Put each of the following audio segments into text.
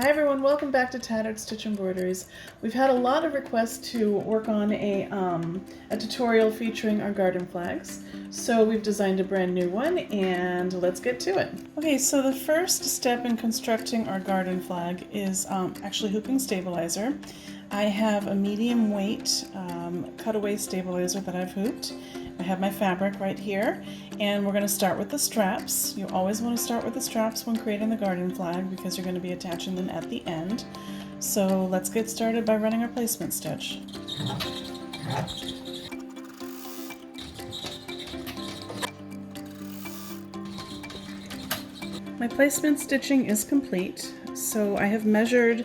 Hi everyone, welcome back to Tattered Stitch Embroideries. We've had a lot of requests to work on a tutorial featuring our garden flags. So we've designed a brand new one and let's get to it. Okay, so the first step in constructing our garden flag is actually hooping stabilizer. I have a medium weight cutaway stabilizer that I've hooped. I have my fabric right here, and we're going to start with the straps. You always want to start with the straps when creating the garden flag because you're going to be attaching them at the end. So let's get started by running our placement stitch. My placement stitching is complete, so I have measured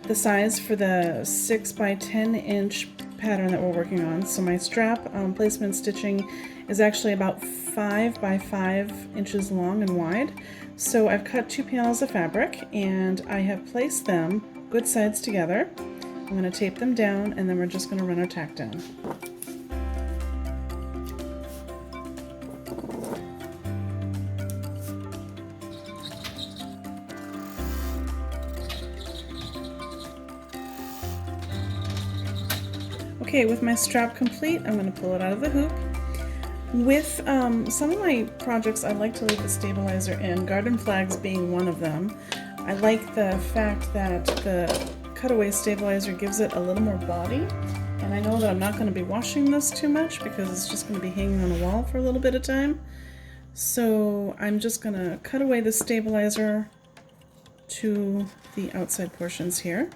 the size for the 6 by 10 inch pattern that we're working on. So my strap placement stitching is actually about 5 by 5 inches long and wide. So I've cut 2 panels of fabric and I have placed them good sides together. I'm going to tape them down and then we're just going to run our tack down. Okay, with my strap complete, I'm going to pull it out of the hoop. With some of my projects, I like to leave the stabilizer in, garden flags being one of them. I like the fact that the cutaway stabilizer gives it a little more body, and I know that I'm not going to be washing this too much because it's just going to be hanging on the wall for a little bit of time. So I'm just going to cut away the stabilizer to the outside portions here.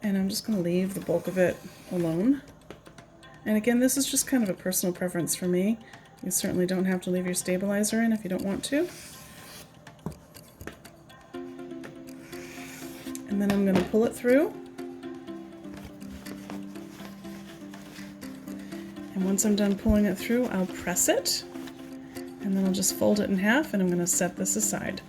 And I'm just going to leave the bulk of it alone. And again, this is just kind of a personal preference for me. You certainly don't have to leave your stabilizer in if you don't want to. And then I'm going to pull it through. And once I'm done pulling it through, I'll press it. And then I'll just fold it in half and I'm going to set this aside.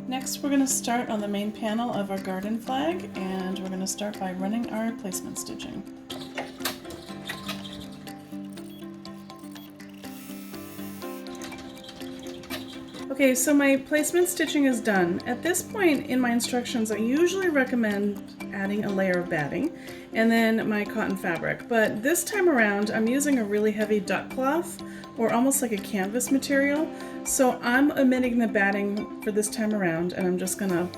Next, we're going to start on the main panel of our garden flag, and we're going to start by running our placement stitching. Okay, so my placement stitching is done. At this point in my instructions, I usually recommend adding a layer of batting and then my cotton fabric, but this time around I'm using a really heavy duck cloth or almost like a canvas material. So I'm omitting the batting for this time around and I'm just gonna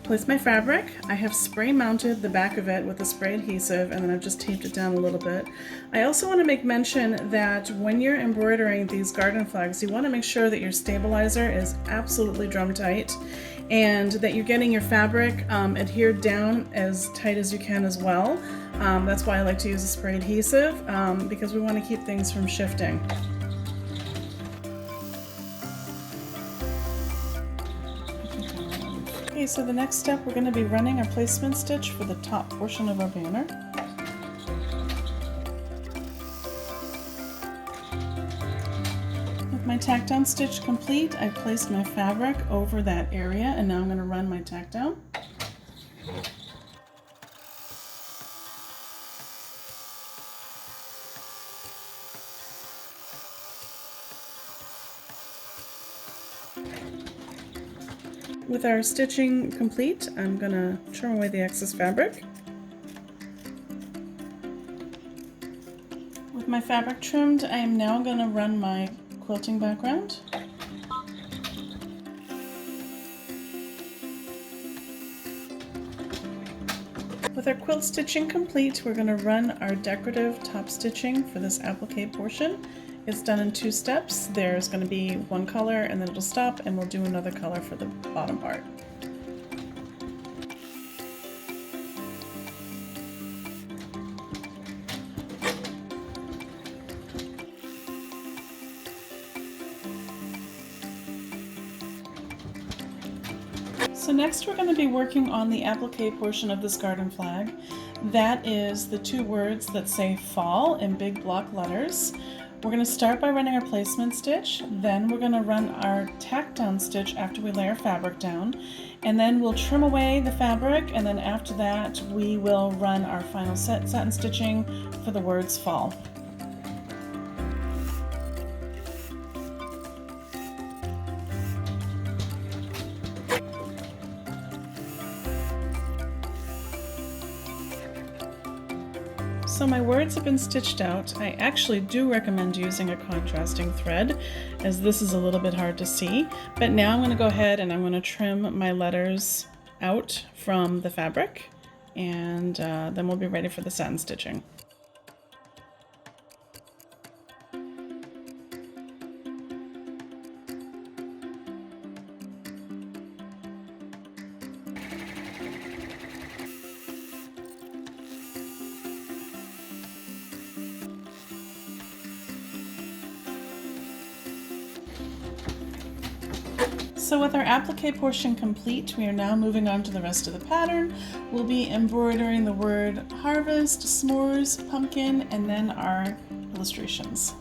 place my fabric. I have spray mounted the back of it with a spray adhesive and then I've just taped it down a little bit. I also want to make mention that when you're embroidering these garden flags, you want to make sure that your stabilizer is absolutely drum tight and that you're getting your fabric adhered down as tight as you can as well. That's why I like to use a spray adhesive because we want to keep things from shifting. Okay, so the next step, we're going to be running our placement stitch for the top portion of our banner. With my tack down stitch complete, I've placed my fabric over that area and now I'm going to run my tack down. With our stitching complete, I'm going to trim away the excess fabric. With my fabric trimmed, I am now going to run my quilting background. With our quilt stitching complete, we're going to run our decorative top stitching for this applique portion. It's done in 2 steps. There's going to be one color and then it'll stop and we'll do another color for the bottom part. So next we're going to be working on the applique portion of this garden flag. That is the 2 words that say fall in big block letters. We're going to start by running our placement stitch, then we're going to run our tack down stitch after we lay our fabric down, and then we'll trim away the fabric, and then after that we will run our final satin stitching for the words fall. So my words have been stitched out. I actually do recommend using a contrasting thread, as this is a little bit hard to see. But now I'm going to go ahead and I'm going to trim my letters out from the fabric, and then we'll be ready for the satin stitching. So with our applique portion complete, we are now moving on to the rest of the pattern. We'll be embroidering the word harvest, s'mores, pumpkin, and then our illustrations.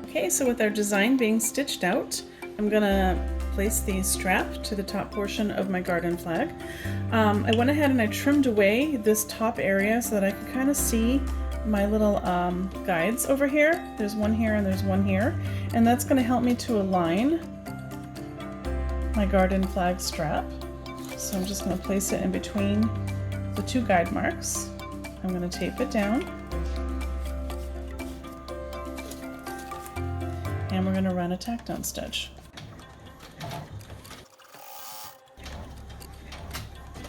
Okay, so with our design being stitched out, I'm gonna place the strap to the top portion of my garden flag. I went ahead and I trimmed away this top area so that I could kind of see my little guides over here. There's one here and there's one here, and that's gonna help me to align my garden flag strap. So I'm just gonna place it in between the two guide marks. I'm gonna tape it down. And we're going to run a tack down stitch.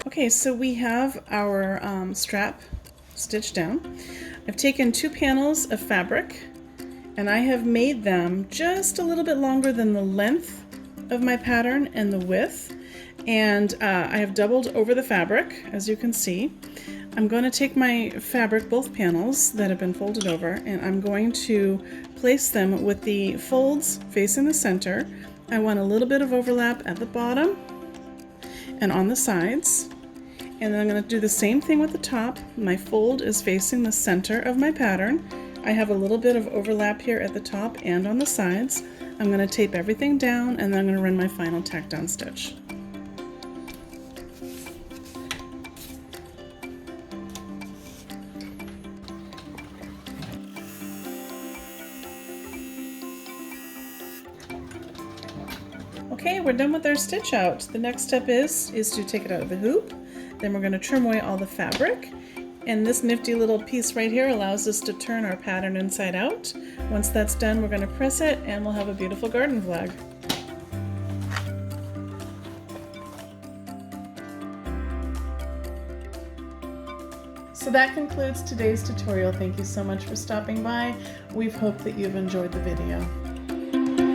Okay, so we have our strap stitched down. I've taken 2 panels of fabric and I have made them just a little bit longer than the length of my pattern and the width, and I have doubled over the fabric, as you can see. I'm going to take my fabric, both panels that have been folded over, and I'm going to place them with the folds facing the center. I want a little bit of overlap at the bottom and on the sides. And then I'm going to do the same thing with the top. My fold is facing the center of my pattern. I have a little bit of overlap here at the top and on the sides. I'm going to tape everything down, and then I'm going to run my final tack down stitch. Okay, we're done with our stitch out. The next step is to take it out of the hoop. Then we're going to trim away all the fabric. And this nifty little piece right here allows us to turn our pattern inside out. Once that's done, we're going to press it and we'll have a beautiful garden flag. So that concludes today's tutorial. Thank you so much for stopping by. We hope that you've enjoyed the video.